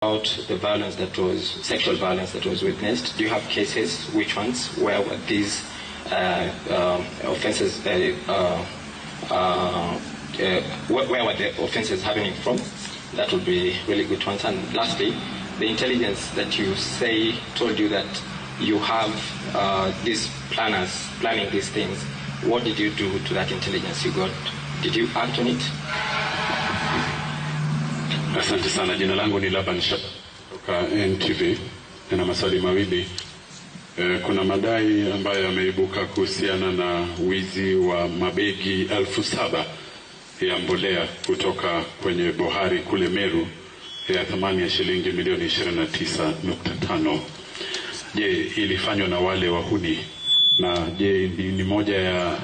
about the violence that was, sexual violence that was witnessed. Do you have cases? Which ones? Where were these offences? Where were the offences happening from? That would be really good to answer. And lastly, the intelligence that you say told you that you have these planners planning these things. What did you do to that intelligence you got? Did you act on it? Asante sana. Jina langu ni Laban Shap kutoka NTV. Nina maswali mawili. Kuna madai ambayo yameibuka kuhusiana na wizi wa mabegi 7,000 ya mbolea kutoka kwenye bohari kule Meru ya thamani ya shilingi milioni 29.5. Je, ilifanywa na wale wahuni? Na je, ni moja ya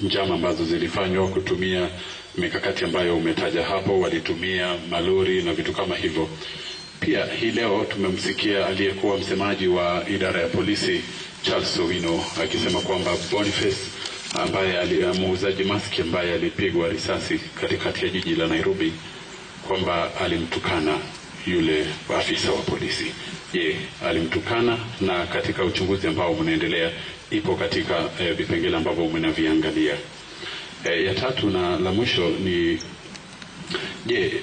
njama ambazo zilifanywa kutumia mikakati ambayo umetaja hapo? Walitumia malori na vitu kama hivyo. Pia hii leo tumemsikia aliyekuwa msemaji wa idara ya polisi Charles Owino akisema kwamba Boniface ambaye muuzaji maski ambaye alipigwa risasi katikati ya jiji la Nairobi kwamba alimtukana yule afisa wa polisi. Je, alimtukana? Na katika uchunguzi ambao mnaendelea ipo katika vipengele ambavyo mnaviangalia. Ya tatu na la mwisho ni je,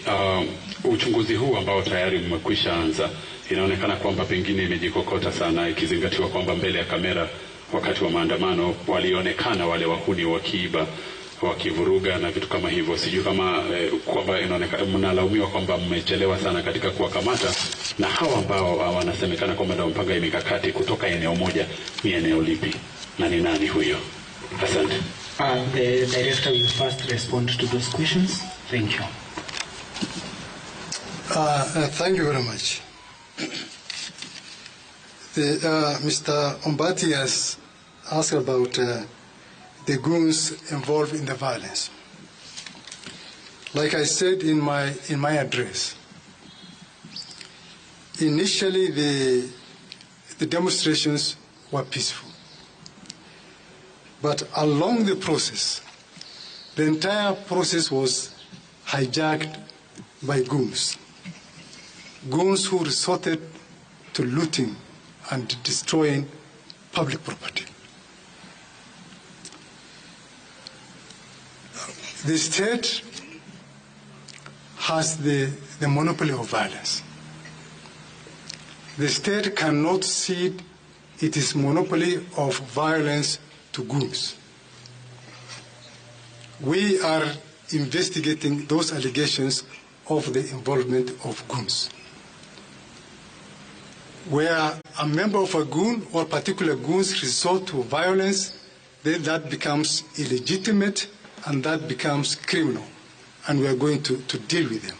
uchunguzi huu ambao tayari mmekwisha anza, inaonekana kwamba pengine imejikokota sana ikizingatiwa kwamba mbele ya kamera wakati wa maandamano walionekana wale wahuni wakiiba, wakivuruga na vitu kama hivyo. Sijui kama kwamba inaonekana mnalaumiwa kwamba mmechelewa sana katika kuwakamata, na hawa ambao wanasemekana kwamba ndio mpanga mikakati kutoka eneo moja, ni eneo lipi na ni nani huyo? Asante. The director will first respond to those questions. Thank you. Thank you very much. Mr. Ombati has asked about the goons involved in the violence. Like I said in my address, initially the demonstrations were peaceful. But along the process, the entire process was hijacked by goons. Goons who resorted to looting and destroying public property. The state has the monopoly of violence. The state cannot cede its monopoly of violence to goons. We are investigating those allegations of the involvement of goons. Where a member of a goon or particular goons resort to violence, then that becomes illegitimate and that becomes criminal, and we are going to deal with them.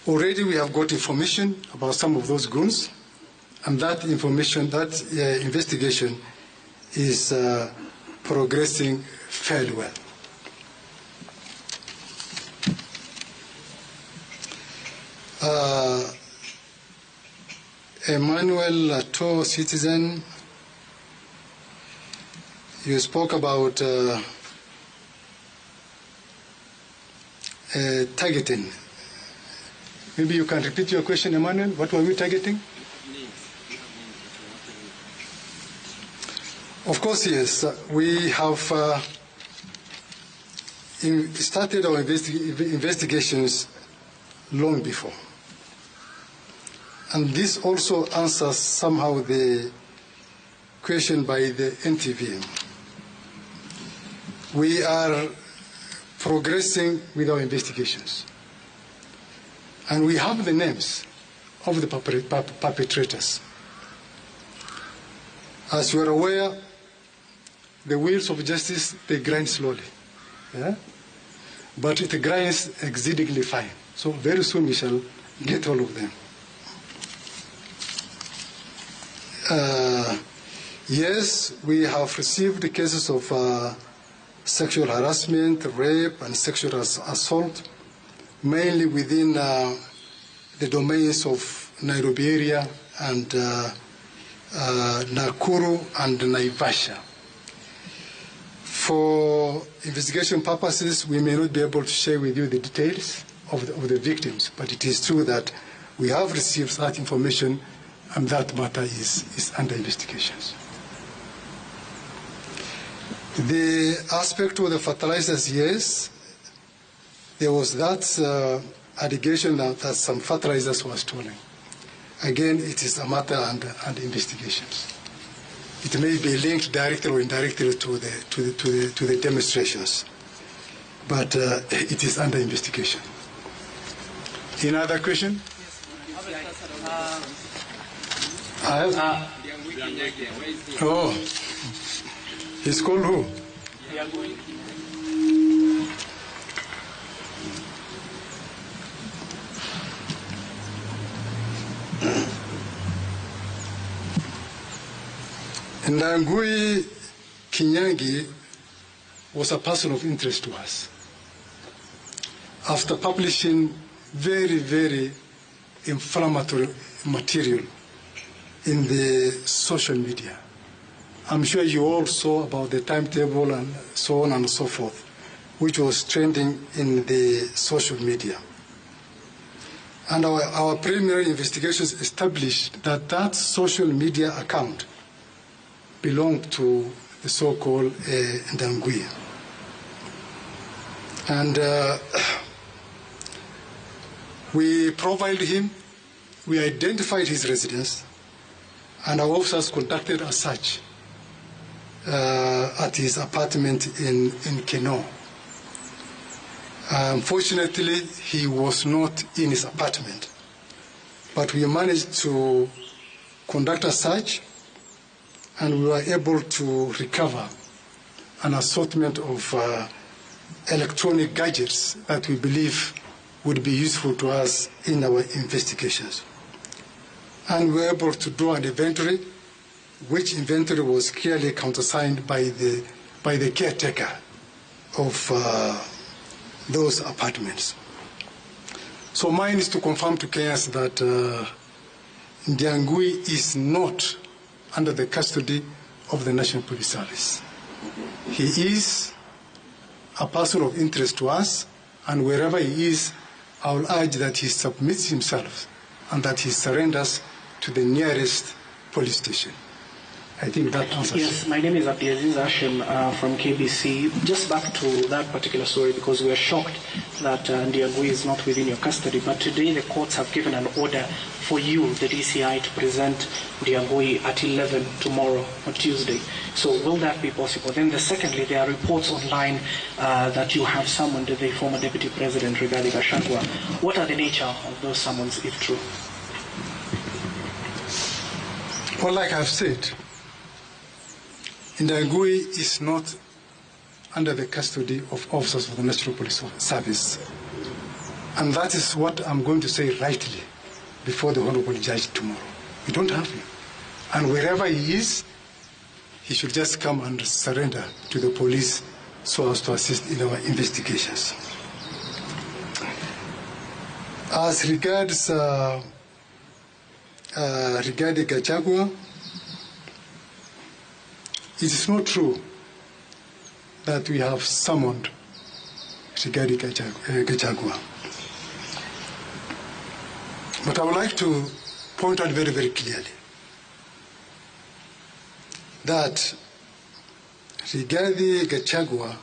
Already we have got information about some of those goons, and that information, that investigation is progressing fairly well. Emmanuel Lato, citizen, you spoke about targeting. Maybe you can repeat your question, Emmanuel. What were we targeting? Of course, yes. We have started our investigations long before. And this also answers somehow the question by the NTV. We are progressing with our investigations. And we have the names of the perpetrators. As you are aware, the wheels of justice, they grind slowly. Yeah? But it grinds exceedingly fine. So very soon we shall get all of them. Yes, we have received cases of sexual harassment, rape, and sexual assault, mainly within the domains of Nairobi area and Nakuru and Naivasha. For investigation purposes, we may not be able to share with you the details of the victims, but it is true that We have received that information, and that matter is under investigations. The aspect of the fertilizers, yes, there was that allegation that some fertilizers were stolen. Again, it is a matter under investigations. It may be linked directly or indirectly to the demonstrations, but it is under investigation. Any other question? Oh, he's called who? Ndangui Kinyangi was a person of interest to us. After publishing very, very inflammatory material in the social media, I'm sure you all saw about the timetable and so on and so forth, which was trending in the social media. And our preliminary investigations established that that social media account belonged to the so-called Ndangui. And we profiled him, we identified his residence, and our officers conducted a search at his apartment in Keno. Unfortunately, he was not in his apartment, but we managed to conduct a search, and we were able to recover an assortment of electronic gadgets that we believe would be useful to us in our investigations. And we were able to do an inventory, which inventory was clearly countersigned by the caretaker of those apartments. So mine is to confirm to Kenyans that Ndangui is not under the custody of the National Police Service. He is a person of interest to us, and wherever he is, I will urge that he submits himself and that he surrenders to the nearest police station. I think that answers. Yes, my name is Abdiaziz Hashem from KBC. Just back to that particular story, because we are shocked that Ndangui is not within your custody, but today the courts have given an order for you, the DCI, to present Ndangui at 11 tomorrow or Tuesday. So will that be possible? Then secondly, there are reports online that you have summoned the former Deputy President regarding Gachagua. What are the nature of those summons, if true? Well, like I've said, Ndangui is not under the custody of officers of the National Police Service. And that is what I'm going to say rightly before the Honorable Judge tomorrow. We don't have him. And wherever he is, he should just come and surrender to the police so as to assist in our investigations. As regards regarding Gachagua, it is not true that we have summoned regarding Gachagua. But I would like to point out very, very clearly that Rigathi Gachagua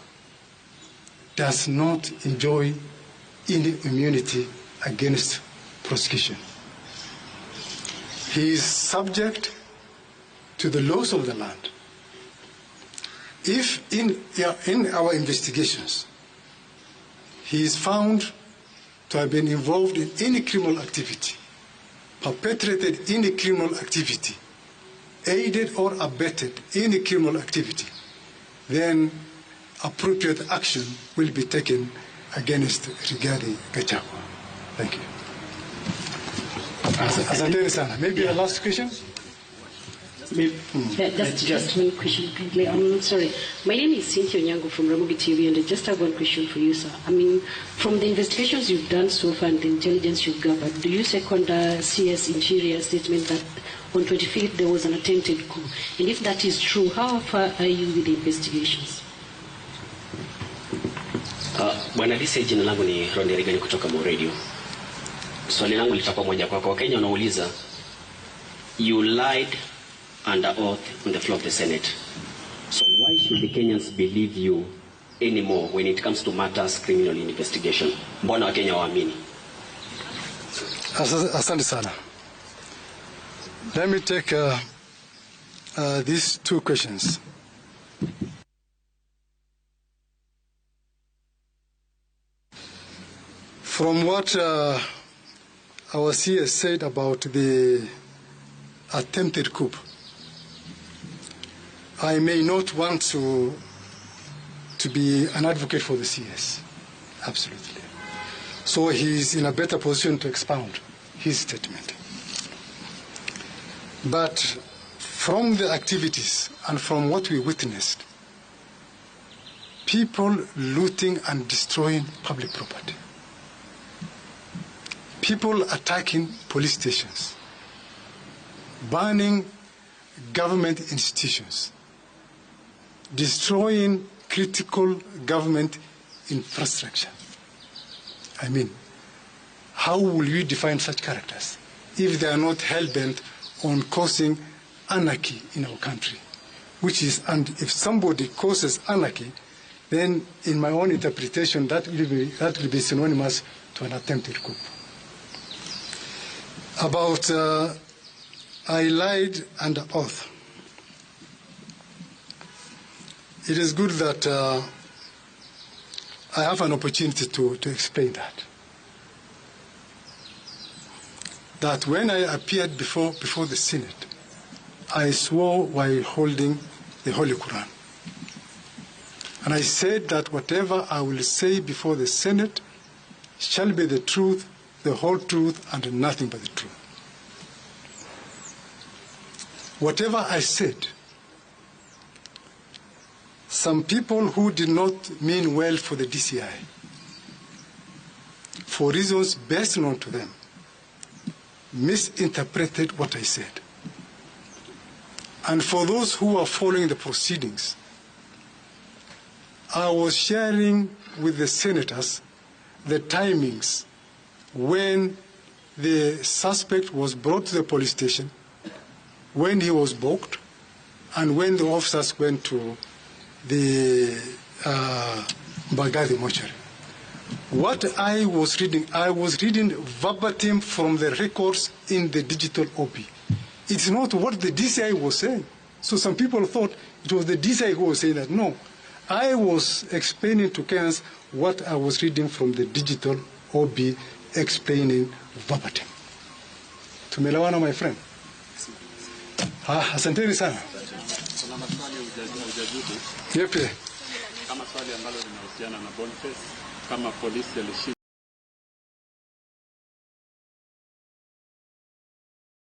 does not enjoy any immunity against prosecution. He is subject to the laws of the land. If in our investigations he is found to have been involved in any criminal activity, perpetrated any criminal activity, aided or abetted any criminal activity, then appropriate action will be taken against Rigathi Gachagua. Thank you. Asante sana. Maybe a last question? Just one question kindly. I'm sorry. My name is Cynthia Onyango from Ramogi TV, and I just have one question for you, sir. I mean, from the investigations you've done so far and the intelligence you've gathered, do you second CS Interior statement that on 25th there was an attempted coup? And if that is true, how far are you with the investigations? Bwana DCI, jina langu ni Ronny Reagan kutoka Mo Radio. swali langu litakuwa moja kwako. Wakenya wanauliza, you lied under oath on the floor of the Senate. So why should the Kenyans believe you anymore when it comes to matters criminal investigation? Mbona Wakenya waamini? Asante sana. Let me take these two questions. From what our CS said about the attempted coup, I may not want to be an advocate for the CS, absolutely. So he's in a better position to expound his statement. But from the activities and from what we witnessed, people looting and destroying public property, people attacking police stations, burning government institutions, destroying critical government infrastructure. I mean, how will you define such characters if they are not hell-bent on causing anarchy in our country? Which is, and if somebody causes anarchy, then in my own interpretation, that will be synonymous to an attempted coup. About I lied under oath. It is good that I have an opportunity to explain that. That when I appeared before the Senate, I swore while holding the Holy Quran. And I said that whatever I will say before the Senate shall be the truth, the whole truth, and nothing but the truth. Whatever I said, some people who did not mean well for the DCI, for reasons best known to them, misinterpreted what I said. And for those who are following the proceedings, I was sharing with the senators the timings when the suspect was brought to the police station, when he was booked, and when the officers went to the Baghdadi mortuary. What I was reading verbatim from the records in the digital OP. It's not what the DCI was saying. So some people thought it was the DCI who was saying that. No, I was explaining to Kenyans what I was reading from the digital OB, explaining verbatim. Tumelewana, my friend? Asanteni sana. Yepe. Kama swali ambalo linahusiana na Boniface, kama polisi